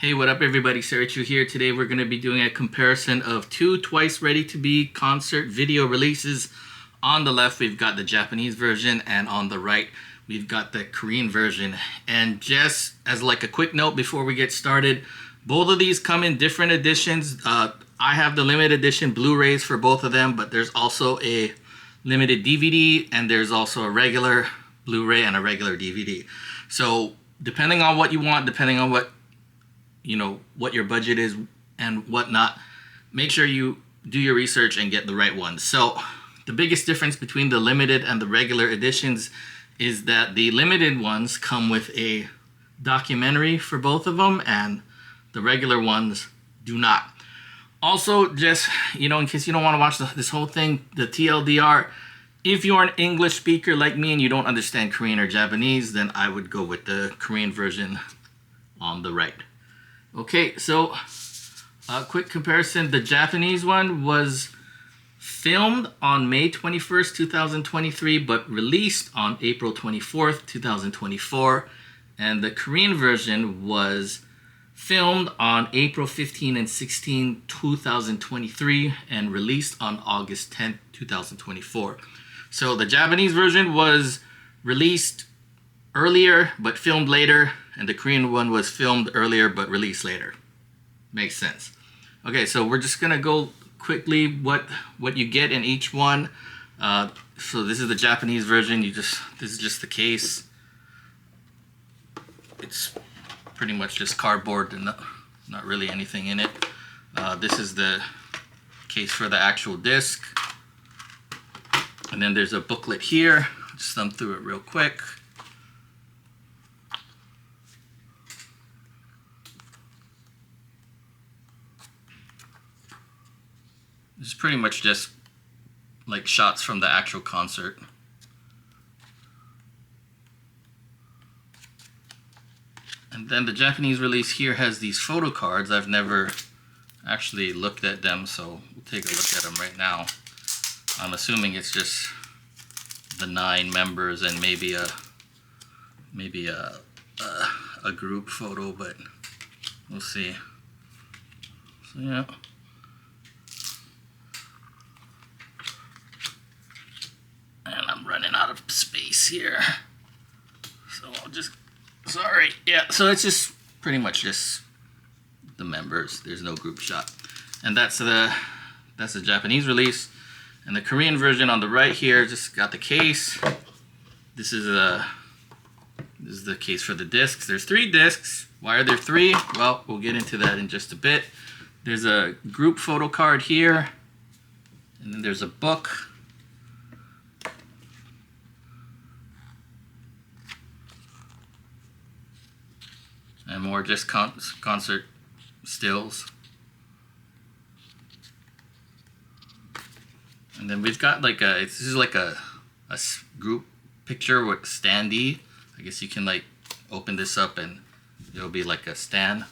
Hey, what up everybody, Sarichu here. Today we're going to be doing a comparison of two twice ready-to-be concert video releases. On the left we've got the Japanese version and on the right we've got the Korean version. And just as like a quick note before we get started, both of these come in different editions. I have the limited edition Blu-rays for both of them, but there's also a limited DVD and there's also a regular Blu-ray and a regular DVD. So depending on what you want, depending on what your budget is and whatnot, make sure you do your research and get the right ones. So the biggest difference between the limited and the regular editions is that the limited ones come with a documentary for both of them and the regular ones do not. Also, just in case you don't want to watch this whole thing, the TLDR, if you're an English speaker like me and you don't understand Korean or Japanese, then I would go with the Korean version on the right. Okay, so a quick comparison. The Japanese one was filmed on May 21st, 2023, but released on April 24th, 2024. And the Korean version was filmed on April 15 and 16, 2023, and released on August 10th, 2024. So the Japanese version was released earlier but filmed later, and the Korean one was filmed earlier but released later. Makes sense. Okay, so we're just gonna go quickly what you get in each one. So this is the Japanese version. This is just the case. It's pretty much just cardboard and not really anything in it. This is the case for the actual disc. And then there's a booklet here. Just thumb through it real quick. It's pretty much just like shots from the actual concert. And then the Japanese release here has these photo cards. I've never actually looked at them, so we'll take a look at them right now. I'm assuming it's just the 9 members and maybe a group photo, but we'll see. So yeah. And I'm running out of space here, so I'll just, sorry. Yeah, so it's just pretty much just the members. There's no group shot. And that's the Japanese release. And the Korean version on the right here just got the case. This is the case for the discs. There's 3 discs. Why are there 3? Well, we'll get into that in just a bit. There's a group photo card here, and then there's a book. And more just concert stills. And then we've got this is like a group picture with standee. I guess you can like open this up and it'll be like a stand.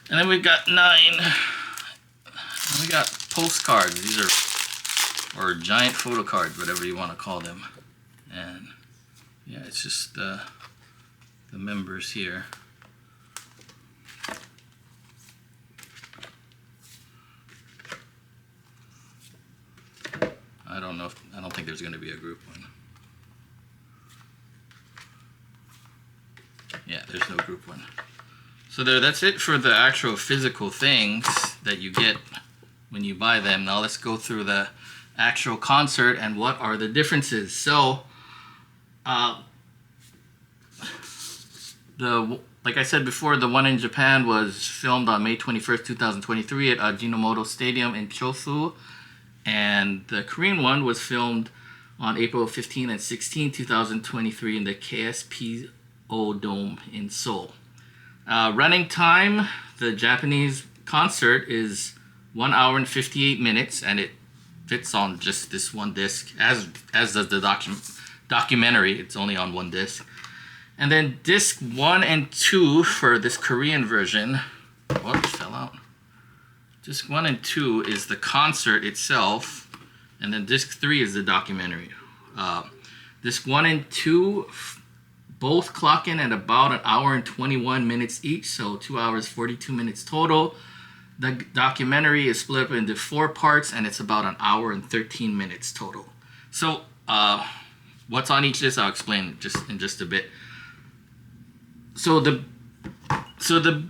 And then we've got 9. And we got postcards. These are, or giant photo cards, whatever you want to call them. And yeah, it's just the members here. I don't think there's going to be a group one. Yeah, there's no group one. So that's it for the actual physical things that you get when you buy them. Now let's go through the actual concert and what are the differences. So, like I said before, the one in Japan was filmed on May 21st, 2023 at Ajinomoto Stadium in Chosu. And the Korean one was filmed on April 15 and 16, 2023 in the KSPO Dome in Seoul. Running time, the Japanese concert is 1 hour and 58 minutes, and it fits on just this one disc, as does the documentary. It's only on one disc. And then disc 1 and 2 for this Korean version, oh, it fell out. Disc 1 and 2 is the concert itself, and then disc 3 is the documentary. Disc 1 and 2 both clock in at about 1 hour and 21 minutes each, so 2 hours 42 minutes total. The documentary is split up into 4 parts, and it's about 1 hour and 13 minutes total. So what's on each disc, I'll explain in just a bit. So the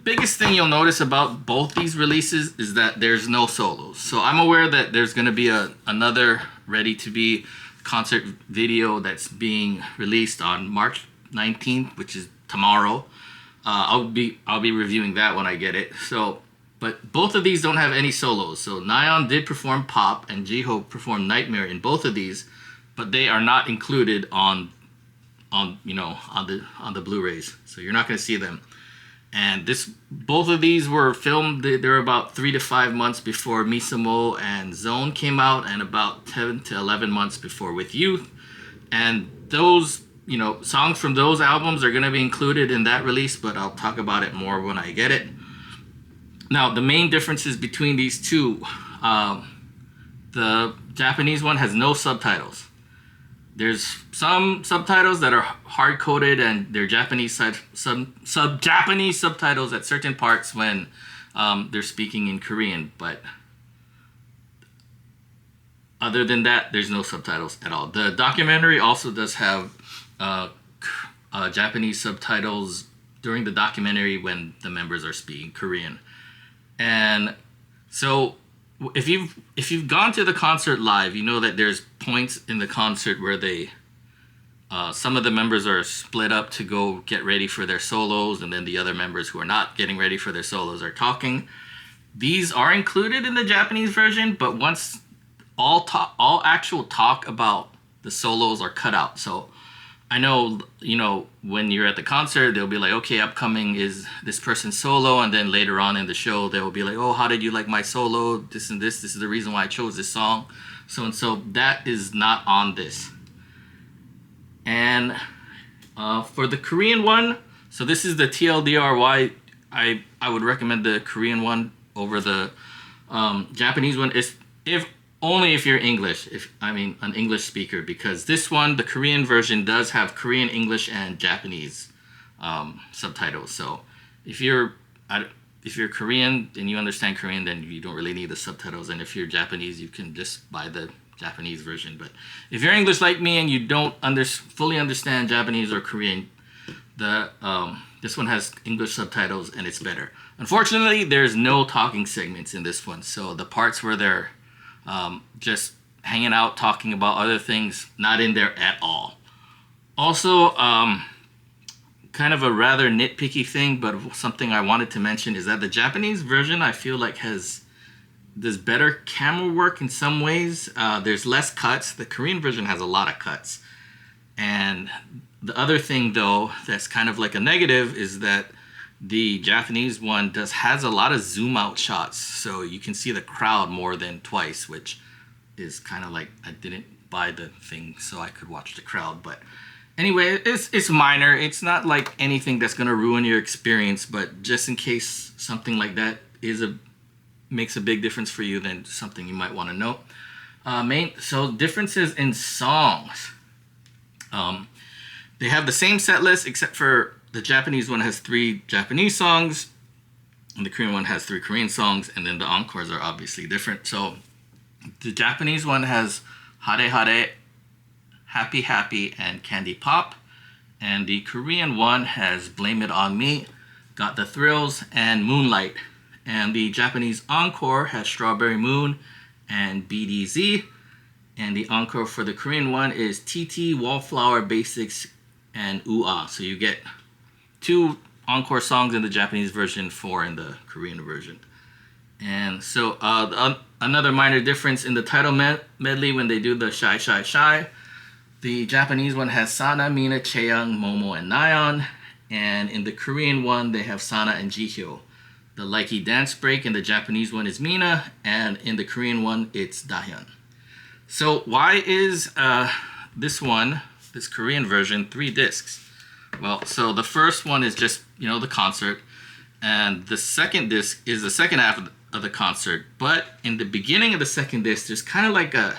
biggest thing you'll notice about both these releases is that there's no solos. So I'm aware that there's going to be another ready-to-be concert video that's being released on March 19th, which is tomorrow. I'll be reviewing that when I get it. So, but both of these don't have any solos. So Nyan did perform Pop and Jiho performed Nightmare in both of these, but they are not included on the Blu-rays. So you're not going to see them. And both of these were filmed. They're about 3 to 5 months before Misamo and Zone came out, and about 10 to 11 months before With Youth. And those, songs from those albums are going to be included in that release, but I'll talk about it more when I get it. Now, the main differences between these two, the Japanese one has no subtitles. There's some subtitles that are hard-coded, and they're Japanese Japanese subtitles at certain parts when they're speaking in Korean. But other than that, there's no subtitles at all. The documentary also does have Japanese subtitles during the documentary when the members are speaking Korean. And so if you've gone to the concert live, you know that there's points in the concert where some of the members are split up to go get ready for their solos, and then the other members who are not getting ready for their solos are talking. These are included in the Japanese version, but once all actual talk about the solos are cut out. So I know, when you're at the concert, they'll be like, okay, upcoming is this person's solo, and then later on in the show, they'll be like, oh, how did you like my solo? This and this is the reason why I chose this song. So and so, that is not on this. And for the Korean one, so this is the TLDRY. I would recommend the Korean one over the Japanese one, if only if you're English, an English speaker, because this one, the Korean version, does have Korean, English, and Japanese subtitles. So if you're Korean and you understand Korean, then you don't really need the subtitles. And if you're Japanese, you can just buy the Japanese version. But if you're English like me and you don't fully understand Japanese or Korean, this one has English subtitles and it's better. Unfortunately, there's no talking segments in this one. So the parts where they're just hanging out, talking about other things, not in there at all. Also, kind of a rather nitpicky thing, but something I wanted to mention is that the Japanese version, I feel like, has this better camera work in some ways. There's less cuts. The Korean version has a lot of cuts. And the other thing, though, that's kind of like a negative is that the Japanese one has a lot of zoom out shots, so you can see the crowd more than twice, which is kind of like, I didn't buy the thing so I could watch the crowd. But anyway, it's minor. It's not like anything that's gonna ruin your experience, but just in case something like that makes a big difference for you, then something you might want to know. So differences in songs. They have the same set list, except for the Japanese one has 3 Japanese songs, and the Korean one has 3 Korean songs, and then the encores are obviously different. So the Japanese one has Hare Hare, Happy Happy, and Candy Pop, and the Korean one has Blame It On Me, Got the Thrills, and Moonlight. And the Japanese encore has Strawberry Moon and BDZ, and the encore for the Korean one is TT, Wallflower, Basics, and Ooh Ah. So you get 2 encore songs in the Japanese version, 4 in the Korean version. And so another minor difference in the title medley when they do the Shy Shy Shy, the Japanese one has Sana, Mina, Chaeyoung, Momo, and Nayeon, and in the Korean one they have Sana and Jihyo. The Likey Dance Break in the Japanese one is Mina, and in the Korean one it's Dahyun. So why is this Korean version 3 discs? Well, so the first one is just, the concert, and the second disc is the second half of the concert. But in the beginning of the second disc, there's kind of like a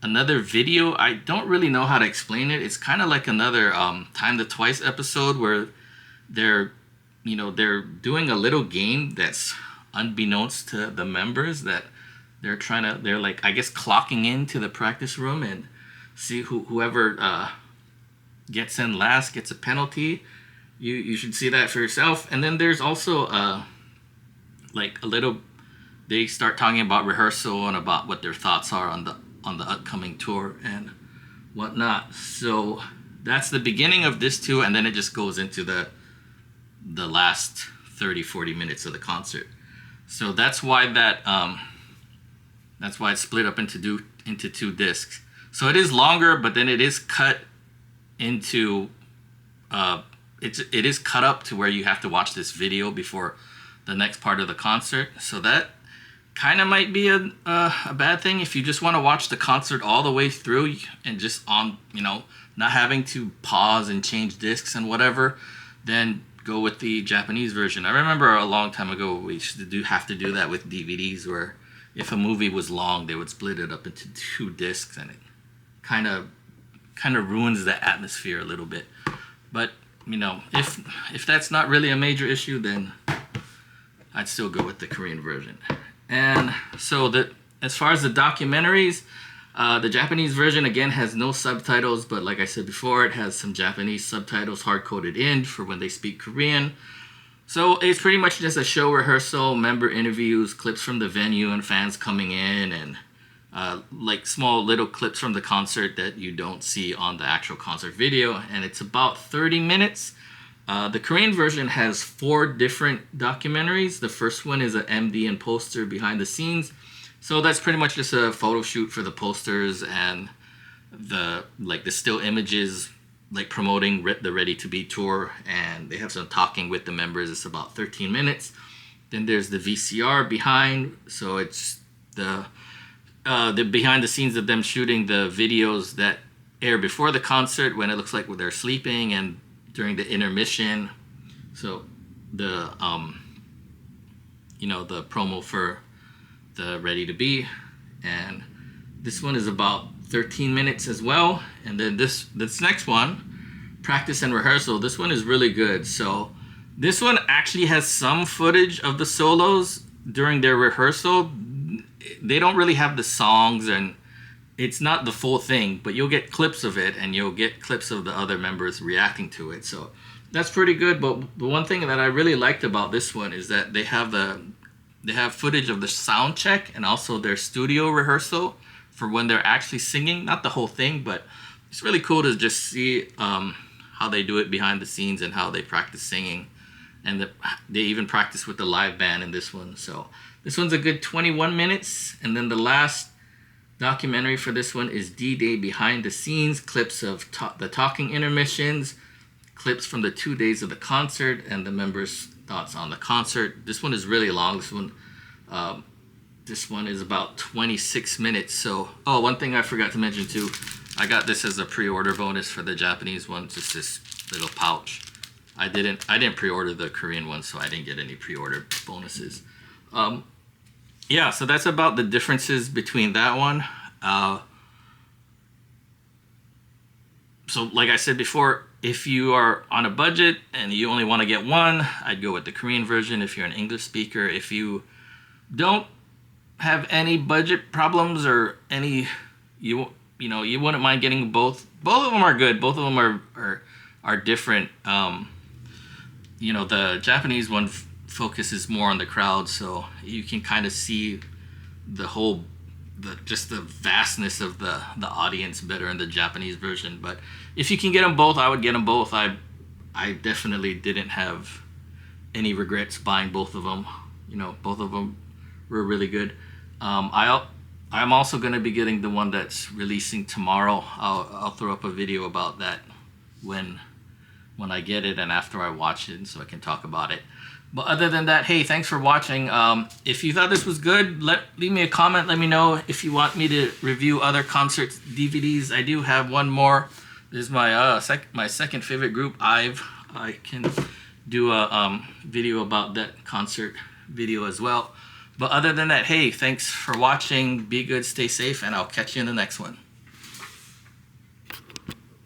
another video. I don't really know how to explain it. It's kind of like another Time to Twice episode where they're they're doing a little game that's unbeknownst to the members, that they're like, I guess, clocking into the practice room and see whoever gets in last gets a penalty. You should see that for yourself. And then there's also like a little, they start talking about rehearsal and about what their thoughts are on the upcoming tour and whatnot. So that's the beginning of this too, and then it just goes into the last 30-40 minutes of the concert. So that's why that's why it's split up into two discs. So it is longer, but then it is cut into it is cut up to where you have to watch this video before the next part of the concert. So that kind of might be a bad thing if you just want to watch the concert all the way through and just on, not having to pause and change discs and whatever. Then go with the Japanese version. I remember a long time ago we used to have to do that with DVDs, where if a movie was long, they would split it up into two discs, and it kind of ruins the atmosphere a little bit. But if that's not really a major issue, then I'd still go with the Korean version. And so as far as the documentaries, the Japanese version again has no subtitles, but like I said before, it has some Japanese subtitles hard-coded in for when they speak Korean. So it's pretty much just a show rehearsal, member interviews, clips from the venue and fans coming in, and like small little clips from the concert that you don't see on the actual concert video. And it's about 30 minutes. The Korean version has 4 different documentaries. The first one is an MD and poster behind the scenes. So that's pretty much just a photo shoot for the posters and the still images, like promoting the Ready to Be tour, and they have some talking with the members. It's about 13 minutes. Then there's the VCR behind, so it's the behind the scenes of them shooting the videos that air before the concert when it looks like they're sleeping and during the intermission. So the the promo for the Ready to Be, and this one is about 13 minutes as well. And then this next one, practice and rehearsal, this one is really good. So this one actually has some footage of the solos during their rehearsal. They don't really have the songs, and it's not the full thing, but you'll get clips of it, and you'll get clips of the other members reacting to it. So that's pretty good. But the one thing that I really liked about this one is that they have footage of the sound check and also their studio rehearsal for when they're actually singing. Not the whole thing, but it's really cool to just see how they do it behind the scenes and how they practice singing. And they even practice with the live band in this one. So this one's a good 21 minutes. And then the last documentary for this one is D-Day behind the scenes, clips of the talking intermissions, clips from the 2 days of the concert, and the members' thoughts on the concert. This one is really long. This one is about 26 minutes. So, one thing I forgot to mention too, I got this as a pre-order bonus for the Japanese one, just this little pouch. I didn't pre-order the Korean one, so I didn't get any pre-order bonuses. Yeah, so that's about the differences between that one. So like I said before, if you are on a budget and you only want to get one, I'd go with the Korean version if you're an English speaker. If you don't have any budget problems or any, you wouldn't mind getting both. Both of them are good. Both of them are different. The Japanese one focuses more on the crowd, so you can kind of see the vastness of the audience better in the Japanese version. But if you can get them both, I would get them both. I definitely didn't have any regrets buying both of them. Both of them were really good. I'm also going to be getting the one that's releasing tomorrow. I'll throw up a video about that when I get it and after I watch it, so I can talk about it. But other than that, hey, thanks for watching. If you thought this was good, leave me a comment. Let me know if you want me to review other concert DVDs. I do have one more. This is my my second favorite group, IVE. I can do a video about that concert video as well. But other than that, hey, thanks for watching. Be good, stay safe, and I'll catch you in the next one.